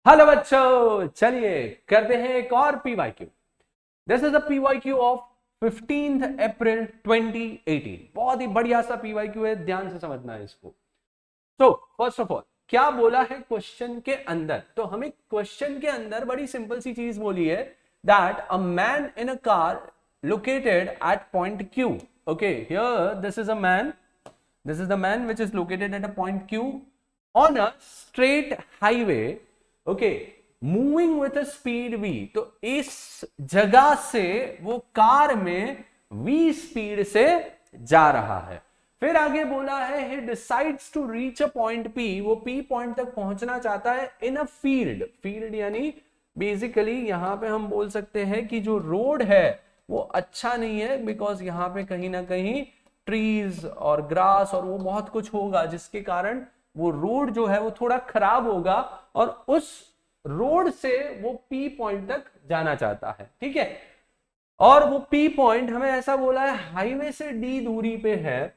Hello बच्चों, चलिए करते हैं एक और PYQ. This is a PYQ of 15 अप्रैल 2018। बहुत ही बढ़िया सा पीवाईक्यू है, ध्यान से समझना है इसको। तो फर्स्ट ऑफ ऑल क्या बोला है क्वेश्चन के अंदर? तो हमें क्वेश्चन के अंदर बड़ी सिंपल सी चीज बोली है that a man in a car located at point Q. Okay, here this is a man. This is the man which is located at a point Q on a straight highway. Okay, moving with a speed v. तो इस जगह से वो car में v speed से जा रहा है। फिर आगे बोला है he decides to reach a point P. वो P पॉइंट तक पहुंचना चाहता है in a field. फील्ड यानी बेसिकली यहां पे हम बोल सकते हैं कि जो रोड है वो अच्छा नहीं है, बिकॉज यहाँ पे कहीं ना कहीं ट्रीज और ग्रास और वो बहुत कुछ होगा जिसके कारण वो रोड जो है वो थोड़ा खराब होगा और उस रोड से वो पी पॉइंट तक जाना चाहता है। ठीक है, और वो पी पॉइंट हमें ऐसा बोला है हाईवे से डी दूरी पे है।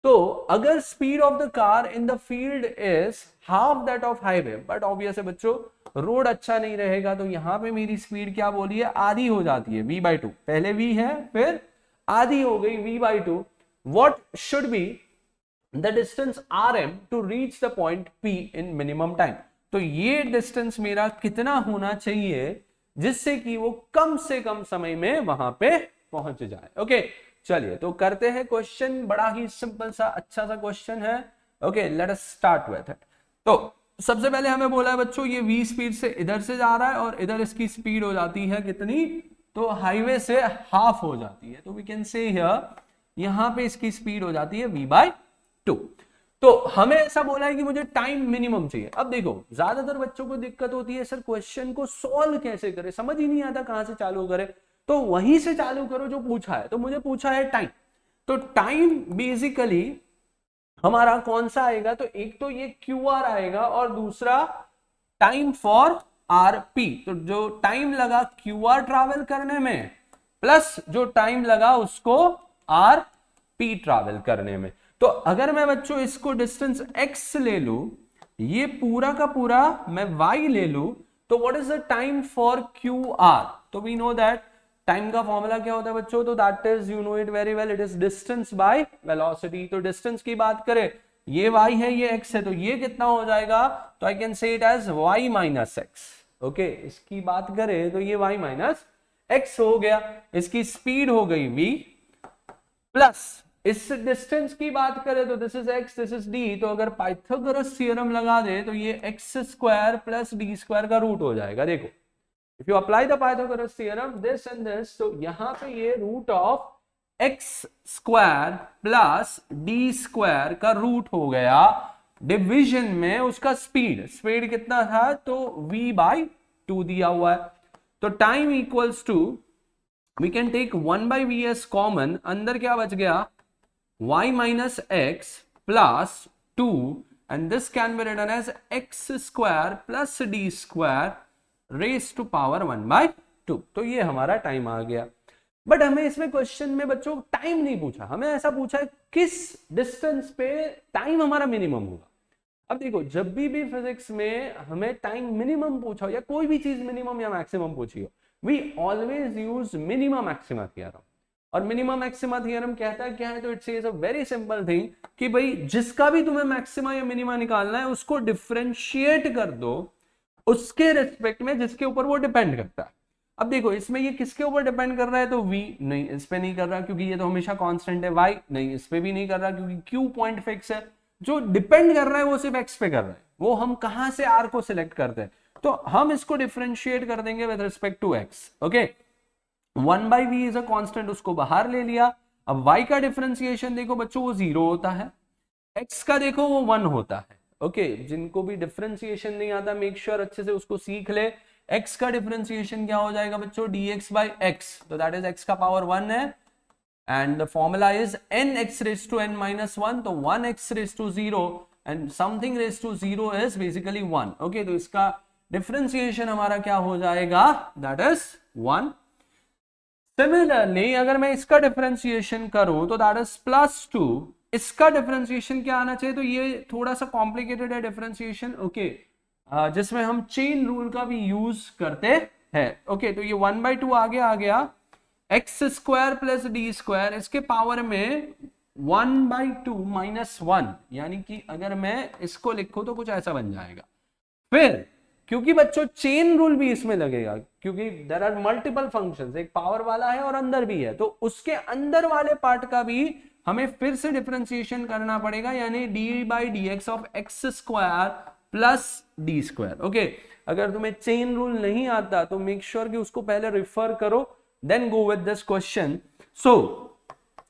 तो अगर speed of the car in the field is half that of highway, but obvious है बच्चों रोड अच्छा नहीं रहेगा, तो यहां पे मेरी स्पीड क्या बोली है, आधी हो जाती है v/2। पहले v है फिर आधी हो गई v/2। What should be the distance rm to reach the point p in minimum time? तो ये डिस्टेंस मेरा कितना होना चाहिए जिससे कि वो कम से कम समय में वहां पे पहुंच जाए। ओके, चलिए तो करते हैं क्वेश्चन। बड़ा ही सिंपल सा अच्छा सा क्वेश्चन है। Okay, let us start with it. तो सबसे पहले हमें बोला है बच्चों ये v स्पीड से इधर से जा रहा है और इधर इसकी स्पीड हो जाती है कितनी, तो हाईवे से हाफ हो जाती है। तो वी कैन से हियर यहां पे इसकी स्पीड हो जाती है v/2। तो हमें ऐसा बोला है कि मुझे टाइम मिनिमम चाहिए। अब देखो ज्यादातर बच्चों को दिक्कत होती है सर क्वेश्चन को सॉल्व कैसे करें, समझ ही नहीं आता कहां से चालू करें। तो वहीं से चालू करो जो पूछा है। तो मुझे पूछा है टाइम, तो टाइम बेसिकली हमारा कौन सा आएगा, तो एक तो ये QR आएगा और दूसरा टाइम फॉर RP। तो जो टाइम लगा QR ट्रैवल करने में प्लस जो टाइम लगा उसको RP ट्रैवल करने में। तो अगर मैं बच्चों इसको डिस्टेंस x ले लू, ये पूरा का पूरा मैं y ले लू, तो what is the time for QR? तो वी नो दैट टाइम का फॉर्मूला क्या होता है बच्चों, तो that is you know it very well, it is distance by velocity. तो डिस्टेंस की बात करें, ये y है ये x है, तो ये कितना हो जाएगा, तो I can say it as y minus X. Okay, इसकी बात करें तो ये y माइनस एक्स हो गया। इसकी स्पीड हो गई v प्लस इस डिस्टेंस की बात करें तो this is x this is d। तो अगर पाइथागोरस थ्योरम लगा दे तो ये x square plus d square का रूट हो जाएगा। देखो if you apply the Pythagoras theorem this and this, तो यहां पे ये root of x square plus d square का रूट हो गया डिवीजन में उसका स्पीड कितना था, तो v/2 दिया हुआ है। तो time equals to we can take 1/v as common, अंदर क्या बच गया y minus X plus 2 and this can be written as x square plus d square raise to power 1/2। तो ये हमारा टाइम आ गया। बट हमें इसमें क्वेश्चन में बच्चों टाइम नहीं पूछा, हमें ऐसा पूछा है किस डिस्टेंस पे टाइम हमारा मिनिमम होगा। अब देखो जब भी फिजिक्स में हमें टाइम मिनिमम पूछा हो या कोई भी चीज मिनिमम या मैक्सिमम पूछी हो, we always use minimum maxima theorem. और मिनिमम मैक्सिमा थ्योरम कहता है क्या है, तो it says a very simple thing कि भाई जिसका भी तुम्हें मैक्सिमा या मिनिमा निकालना है उसको डिफरेंशिएट कर दो उसके रिस्पेक्ट में जिसके ऊपर वो डिपेंड करता है। अब देखो इसमें ये किसके ऊपर डिपेंड कर रहा है, तो v नहीं, इस पे नहीं कर रहा क्योंकि ये तो हमेशा कांस्टेंट है। y नहीं, इस पे भी नहीं कर रहा क्योंकि q पॉइंट फिक्स है। जो डिपेंड कर रहा है वो सिर्फ x पे कर रहा है, वो हम कहां से r को सिलेक्ट करते हैं, तो हम इसको डिफरेंशिएट कर देंगे with respect to x। Okay, 1/v is a constant, उसको बाहर ले लिया। अब y का डिफरेंशिएशन देखो बच्चों वो 0 होता है, x का देखो वो 1 होता है। ओके, जिनको भी डिफरेंशिएशन नहीं आता मेक श्योर अच्छे से उसको सीख ले। x का डिफरेंशिएशन क्या हो जाएगा बच्चों, dx बाई x, तो दैट इज x का पावर 1 है and the formula is nx raise to n minus 1, तो 1x raise to 0 and something raise to 0 is basically 1। Okay, तो इसका डिफरेंशिएशन हमारा क्या हो जाएगा, दैट इज 1। सिमिलरली अगर मैं इसका डिफरेंशिएशन करूं तो दैट इज +2। इसका डिफरेंशिएशन क्या आना चाहिए, तो ये थोड़ा सा कॉम्प्लिकेटेड है डिफरेंशिएशन। ओके, जिसमें हम चेन रूल का भी यूज करते हैं। ओके, तो ये 1/2 आगे आ गया, x square plus d square, इसके पावर में 1/2 -1, यानी कि अगर मैं इसको लिखूं तो कुछ ऐसा बन जाएगा। फिर क्योंकि बच्चों चेन रूल भी इसमें लगेगा, क्योंकि देयर आर मल्टीपल फंक्शंस, एक पावर वाला है और अंदर भी है, तो उसके अंदर वाले पार्ट का भी हमें फिर से डिफरेंशिएशन करना पड़ेगा, यानी d/dx of x square plus d square. Okay, अगर तुम्हें चेन रूल नहीं आता तो मेक श्योर कि उसको पहले रिफर करो, then go with this question. So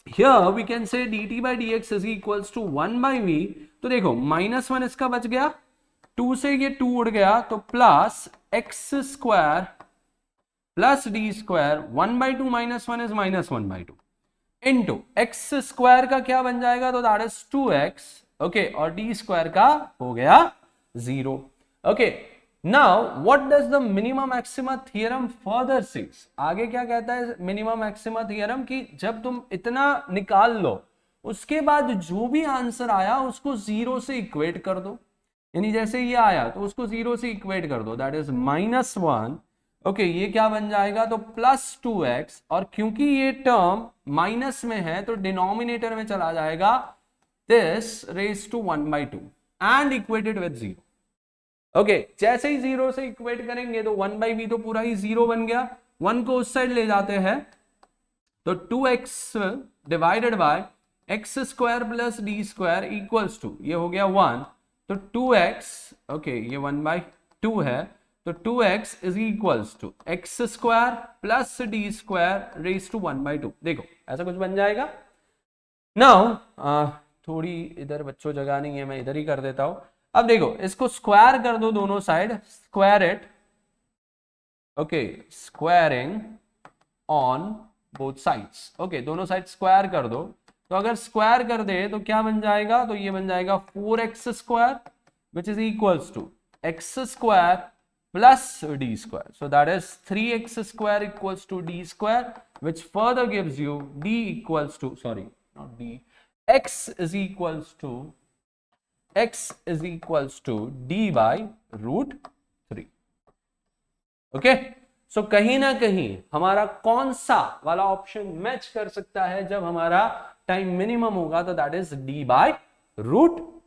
here we can say dt/dx is equals to 1/v। तो देखो -1 इसका बच गया, 2 से ये 2 उड़ गया, तो plus x square plus d square, 1/2 -1 is -1/2 into x square का क्या बन जाएगा, तो दैट इज 2x। ओके, और डी स्क्वायर का हो गया 0। Okay, now what does the minimum maxima theorem further says, आगे क्या कहता है मिनिमम मैक्सिमा थ्योरम, कि जब तुम इतना निकाल लो उसके बाद जो भी आंसर आया उसको 0 से इक्वेट कर दो, यानी जैसे ये आया तो उसको 0 से इक्वेट कर दो, दैट इज -1। ओके, ये क्या बन जाएगा, तो +2x, और क्योंकि ये टर्म माइनस में है तो डिनोमिनेटर में चला जाएगा, this raise to 1/2 and equated with 0। Okay, जैसे ही 0 से इक्वेट करेंगे तो 1/v तो पूरा ही 0 बन गया, 1 को उस साइड ले जाते हैं तो 2x divided by x square plus d square equals to, ये हो गया 1, तो 2x, ओके ये 1/2 है, तो 2x is equals to x square plus d square raise to 1/2। देखो ऐसा कुछ बन जाएगा। नाउ थोड़ी इधर बच्चों जगह नहीं है, मैं इधर ही कर देता हूं। अब देखो इसको स्क्वायर कर दो दोनों side, square it. Okay, squaring on both sides. Okay, दोनों साइड स्क्वायर कर दो, तो अगर स्क्वायर कर दे तो क्या बन जाएगा, तो ये बन जाएगा 4x square which is equals to x square plus d square, so that is 3x square equals to d square, which further gives you d equals to, sorry not d, x is equals to d by √3। Okay, सो कहीं ना कहीं हमारा कौन सा वाला option match कर सकता है, जब हमारा टाइम मिनिमम होगा, तो दैट इज d by √3।